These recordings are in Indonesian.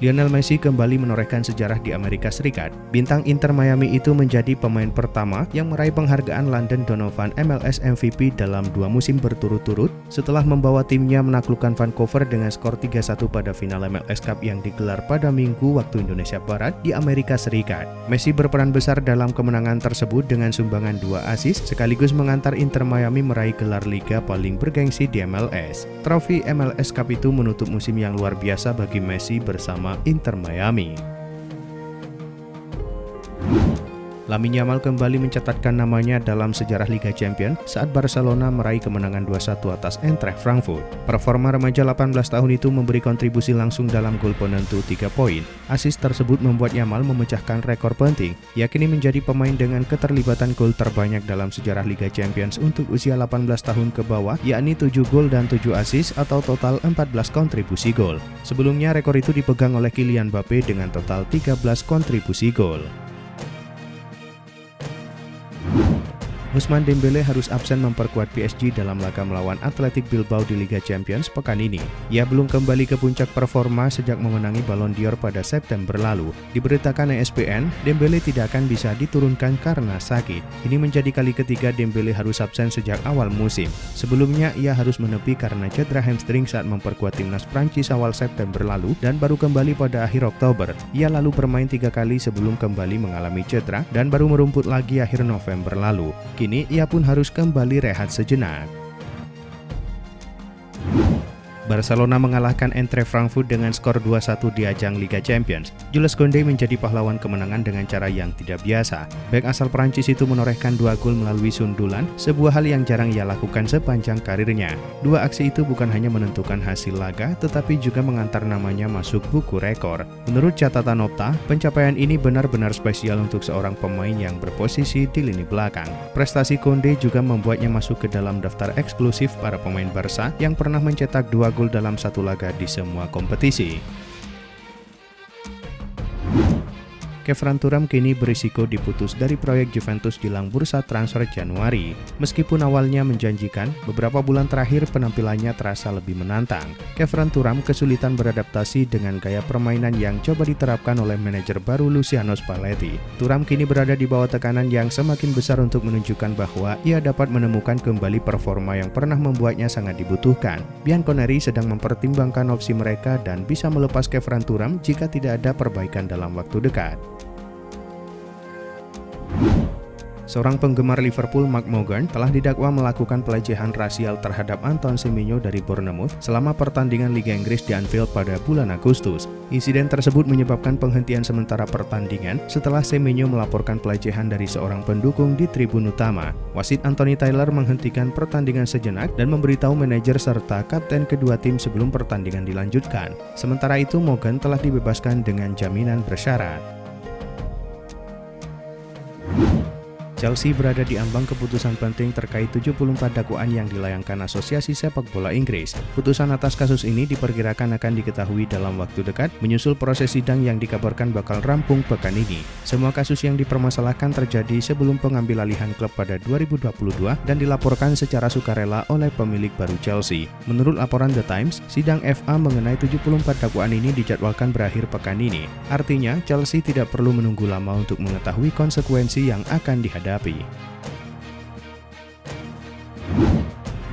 Lionel Messi kembali menorehkan sejarah di Amerika Serikat. Bintang Inter Miami itu menjadi pemain pertama yang meraih penghargaan London Donovan MLS MVP dalam 2 musim berturut-turut setelah membawa timnya menaklukkan Vancouver dengan skor 3-1 pada final MLS Cup yang digelar pada Minggu waktu Indonesia Barat di Amerika Serikat. Messi berperan besar dalam kemenangan tersebut dengan sumbangan 2 assist sekaligus mengantar Inter Miami meraih gelar liga paling bergengsi di MLS. Trofi MLS Cup itu menutup musim yang luar biasa bagi Messi bersama Inter Miami. Lamine Yamal kembali mencatatkan namanya dalam sejarah Liga Champions saat Barcelona meraih kemenangan 2-1 atas Eintracht Frankfurt. Performa remaja 18 tahun itu memberi kontribusi langsung dalam gol penentu 3 poin. Assist tersebut membuat Yamal memecahkan rekor penting, yakni menjadi pemain dengan keterlibatan gol terbanyak dalam sejarah Liga Champions untuk usia 18 tahun ke bawah, yakni 7 gol dan 7 assist atau total 14 kontribusi gol. Sebelumnya rekor itu dipegang oleh Kylian Mbappe dengan total 13 kontribusi gol. Ousmane Dembélé harus absen memperkuat PSG dalam laga melawan Athletic Bilbao di Liga Champions pekan ini. Ia belum kembali ke puncak performa sejak memenangi Ballon d'Or pada September lalu. Diberitakan ESPN, Dembélé tidak akan bisa diturunkan karena sakit. Ini menjadi kali ketiga Dembélé harus absen sejak awal musim. Sebelumnya ia harus menepi karena cedera hamstring saat memperkuat timnas Prancis awal September lalu dan baru kembali pada akhir Oktober. Ia lalu bermain 3 kali sebelum kembali mengalami cedera dan baru merumput lagi akhir November lalu. Kini ia pun harus kembali rehat sejenak. Barcelona mengalahkan Eintracht Frankfurt dengan skor 2-1 di ajang Liga Champions. Jules Koundé menjadi pahlawan kemenangan dengan cara yang tidak biasa. Bek asal Prancis itu menorehkan 2 gol melalui sundulan, sebuah hal yang jarang ia lakukan sepanjang karirnya. 2 aksi itu bukan hanya menentukan hasil laga, tetapi juga mengantar namanya masuk buku rekor. Menurut catatan Opta, pencapaian ini benar-benar spesial untuk seorang pemain yang berposisi di lini belakang. Prestasi Koundé juga membuatnya masuk ke dalam daftar eksklusif para pemain Barca yang pernah mencetak 2 gol dalam satu laga di semua kompetisi. Kevin Thuram kini berisiko diputus dari proyek Juventus jelang bursa transfer Januari. Meskipun awalnya menjanjikan, beberapa bulan terakhir penampilannya terasa lebih menantang. Kevin Thuram kesulitan beradaptasi dengan gaya permainan yang coba diterapkan oleh manajer baru Luciano Spalletti. Thuram kini berada di bawah tekanan yang semakin besar untuk menunjukkan bahwa ia dapat menemukan kembali performa yang pernah membuatnya sangat dibutuhkan. Bianconeri sedang mempertimbangkan opsi mereka dan bisa melepas Kevin Thuram jika tidak ada perbaikan dalam waktu dekat. Seorang penggemar Liverpool, Mark Morgan, telah didakwa melakukan pelecehan rasial terhadap Antoine Semenyo dari Bournemouth selama pertandingan Liga Inggris di Anfield pada bulan Agustus. Insiden tersebut menyebabkan penghentian sementara pertandingan setelah Semenyo melaporkan pelecehan dari seorang pendukung di tribun utama. Wasit Anthony Taylor menghentikan pertandingan sejenak dan memberitahu manajer serta kapten kedua tim sebelum pertandingan dilanjutkan. Sementara itu, Morgan telah dibebaskan dengan jaminan bersyarat. Chelsea berada di ambang keputusan penting terkait 74 dakwaan yang dilayangkan Asosiasi Sepak Bola Inggris. Putusan atas kasus ini diperkirakan akan diketahui dalam waktu dekat, menyusul proses sidang yang dikabarkan bakal rampung pekan ini. Semua kasus yang dipermasalahkan terjadi sebelum pengambil alihan klub pada 2022 dan dilaporkan secara sukarela oleh pemilik baru Chelsea. Menurut laporan The Times, sidang FA mengenai 74 dakwaan ini dijadwalkan berakhir pekan ini. Artinya, Chelsea tidak perlu menunggu lama untuk mengetahui konsekuensi yang akan dihadapi.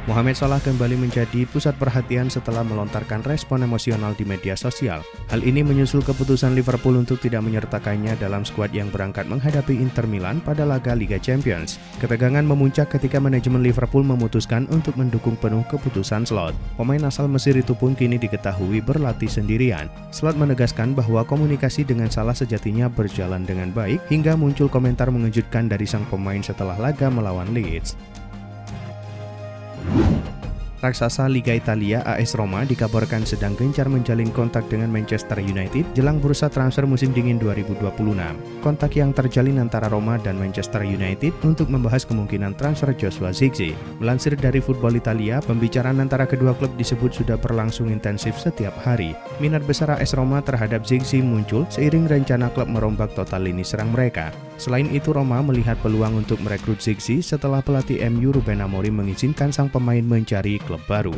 Mohamed Salah kembali menjadi pusat perhatian setelah melontarkan respon emosional di media sosial. Hal ini menyusul keputusan Liverpool untuk tidak menyertakannya dalam skuad yang berangkat menghadapi Inter Milan pada laga Liga Champions. Ketegangan memuncak ketika manajemen Liverpool memutuskan untuk mendukung penuh keputusan Slot. Pemain asal Mesir itu pun kini diketahui berlatih sendirian. Slot menegaskan bahwa komunikasi dengan Salah sejatinya berjalan dengan baik hingga muncul komentar mengejutkan dari sang pemain setelah laga melawan Leeds. Raksasa Liga Italia AS Roma dikabarkan sedang gencar menjalin kontak dengan Manchester United jelang bursa transfer musim dingin 2026. Kontak yang terjalin antara Roma dan Manchester United untuk membahas kemungkinan transfer Joshua Zirkzee. Melansir dari Football Italia, pembicaraan antara kedua klub disebut sudah berlangsung intensif setiap hari. Minat besar AS Roma terhadap Zirkzee muncul seiring rencana klub merombak total lini serang mereka. Selain itu, Roma melihat peluang untuk merekrut Zirkzee setelah pelatih MU Ruben Amorim mengizinkan sang pemain mencari klub baru.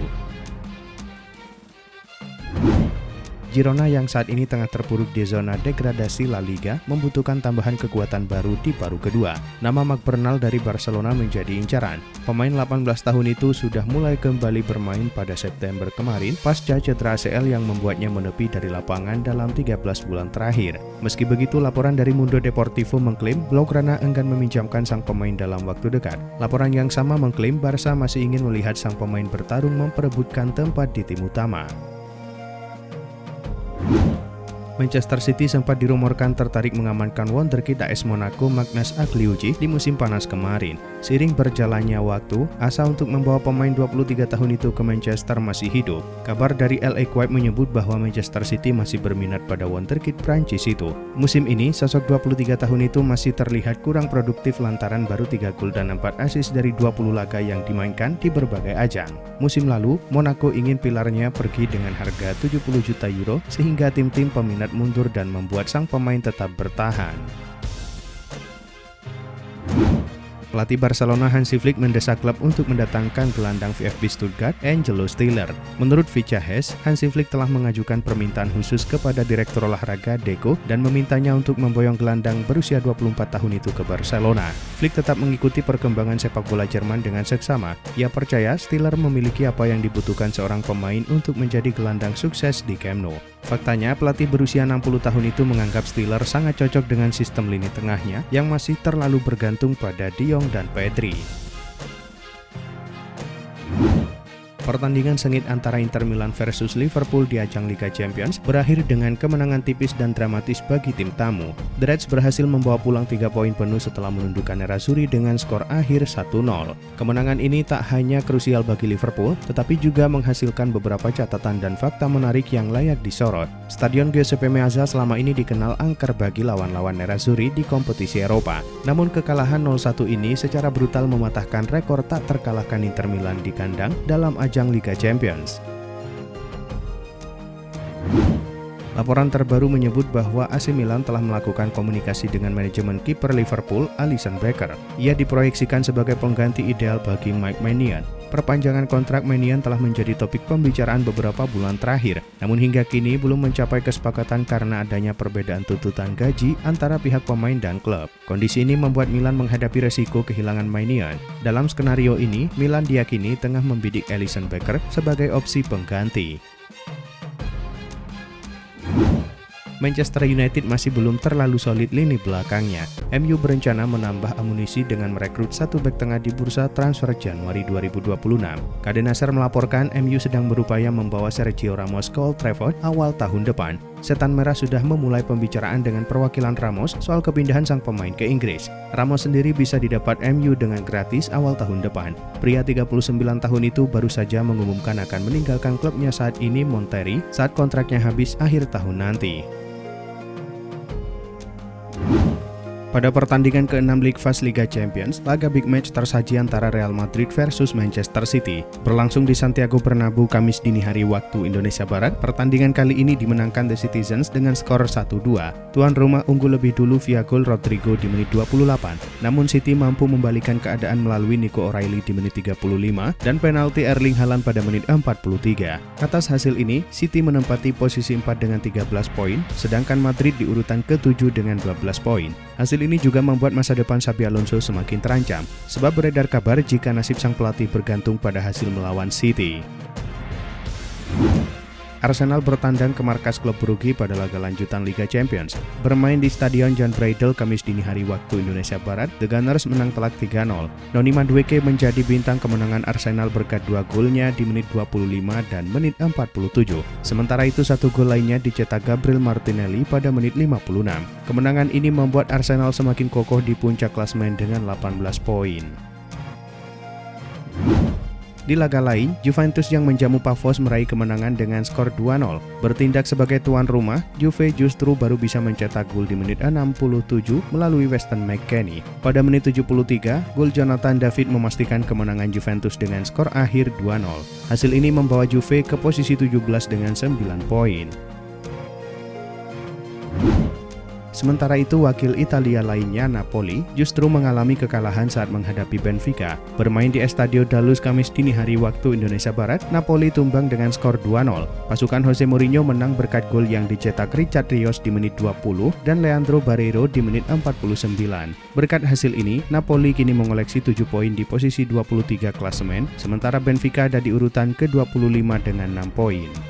Girona yang saat ini tengah terpuruk di zona degradasi La Liga membutuhkan tambahan kekuatan baru di paruh kedua. Nama Marc Bernal dari Barcelona menjadi incaran. Pemain 18 tahun itu sudah mulai kembali bermain pada September kemarin pasca cedera ACL yang membuatnya menepi dari lapangan dalam 13 bulan terakhir. Meski begitu, laporan dari Mundo Deportivo mengklaim Blaugrana enggan meminjamkan sang pemain dalam waktu dekat. Laporan yang sama mengklaim Barca masih ingin melihat sang pemain bertarung memperebutkan tempat di tim utama. Manchester City sempat dirumorkan tertarik mengamankan wonderkid AS Monaco Magnus Agliuji di musim panas kemarin. Seiring berjalannya waktu, asa untuk membawa pemain 23 tahun itu ke Manchester masih hidup. Kabar dari LA Quake menyebut bahwa Manchester City masih berminat pada wonderkid Prancis itu. Musim ini, sosok 23 tahun itu masih terlihat kurang produktif lantaran baru 3 gol dan 4 assist dari 20 laga yang dimainkan di berbagai ajang. Musim lalu, Monaco ingin pilarnya pergi dengan harga 70 juta euro sehingga tim-tim peminat mundur dan membuat sang pemain tetap bertahan. Pelatih Barcelona Hansi Flick mendesak klub untuk mendatangkan gelandang VfB Stuttgart Angelo Stiller. Menurut Vicahes, Hansi Flick telah mengajukan permintaan khusus kepada Direktur Olahraga Deco dan memintanya untuk memboyong gelandang berusia 24 tahun itu ke Barcelona. Flick tetap mengikuti perkembangan sepak bola Jerman dengan seksama. Ia percaya Stiller memiliki apa yang dibutuhkan seorang pemain untuk menjadi gelandang sukses di Camp Nou. Faktanya, pelatih berusia 60 tahun itu menganggap Stiller sangat cocok dengan sistem lini tengahnya yang masih terlalu bergantung pada De Jong dan Pedri. Pertandingan sengit antara Inter Milan versus Liverpool di ajang Liga Champions berakhir dengan kemenangan tipis dan dramatis bagi tim tamu. The Reds berhasil membawa pulang 3 poin penuh setelah menundukkan Nerazzurri dengan skor akhir 1-0. Kemenangan ini tak hanya krusial bagi Liverpool, tetapi juga menghasilkan beberapa catatan dan fakta menarik yang layak disorot. Stadion Giuseppe Meazza selama ini dikenal angker bagi lawan-lawan Nerazzurri di kompetisi Eropa. Namun kekalahan 0-1 ini secara brutal mematahkan rekor tak terkalahkan Inter Milan di kandang dalam ajang Liga Champions. Laporan terbaru menyebut bahwa AC Milan telah melakukan komunikasi dengan manajemen kiper Liverpool, Alisson Becker. Ia diproyeksikan sebagai pengganti ideal bagi Mike Maignan. Perpanjangan kontrak Maignan telah menjadi topik pembicaraan beberapa bulan terakhir, namun hingga kini belum mencapai kesepakatan karena adanya perbedaan tuntutan gaji antara pihak pemain dan klub. Kondisi ini membuat Milan menghadapi resiko kehilangan Maignan. Dalam skenario ini, Milan diyakini tengah membidik Alisson Becker sebagai opsi pengganti. Manchester United masih belum terlalu solid lini belakangnya. MU berencana menambah amunisi dengan merekrut satu bek tengah di bursa transfer Januari 2026. Kade Nasser melaporkan MU sedang berupaya membawa Sergio Ramos ke Old Trafford awal tahun depan. Setan Merah sudah memulai pembicaraan dengan perwakilan Ramos soal kepindahan sang pemain ke Inggris. Ramos sendiri bisa didapat MU dengan gratis awal tahun depan. Pria 39 tahun itu baru saja mengumumkan akan meninggalkan klubnya saat ini Monterrey saat kontraknya habis akhir tahun nanti. Pada pertandingan ke-6 League Fase Liga Champions, laga big match tersaji antara Real Madrid versus Manchester City. Berlangsung di Santiago Bernabeu Kamis dini hari waktu Indonesia Barat, pertandingan kali ini dimenangkan The Citizens dengan skor 1-2. Tuan rumah unggul lebih dulu via gol Rodrigo di menit 28. Namun City mampu membalikan keadaan melalui Nico O'Reilly di menit 35 dan penalti Erling Haaland pada menit 43. Atas hasil ini, City menempati posisi 4 dengan 13 poin, sedangkan Madrid di urutan ke-7 dengan 12 poin. Hasil ini juga membuat masa depan Xabi Alonso semakin terancam, sebab beredar kabar jika nasib sang pelatih bergantung pada hasil melawan City. Arsenal bertandang ke markas klub Brugge pada laga lanjutan Liga Champions. Bermain di Stadion Jan Breydel Kamis dini hari waktu Indonesia Barat, The Gunners menang telak 3-0. Noni Madueke menjadi bintang kemenangan Arsenal berkat 2 golnya di menit 25 dan menit 47. Sementara itu 1 gol lainnya dicetak Gabriel Martinelli pada menit 56. Kemenangan ini membuat Arsenal semakin kokoh di puncak klasemen dengan 18 poin. Di laga lain, Juventus yang menjamu Pavos meraih kemenangan dengan skor 2-0. Bertindak sebagai tuan rumah, Juve justru baru bisa mencetak gol di menit 67 melalui Weston McKennie. Pada menit 73, gol Jonathan David memastikan kemenangan Juventus dengan skor akhir 2-0. Hasil ini membawa Juve ke posisi 17 dengan 9 poin. Sementara itu, wakil Italia lainnya Napoli justru mengalami kekalahan saat menghadapi Benfica. Bermain di Estadio da Luz Kamis dini hari waktu Indonesia Barat, Napoli tumbang dengan skor 2-0. Pasukan Jose Mourinho menang berkat gol yang dicetak Richard Rios di menit 20 dan Leandro Barreiro di menit 49. Berkat hasil ini, Napoli kini mengoleksi 7 poin di posisi 23 klasemen, sementara Benfica ada di urutan ke-25 dengan 6 poin.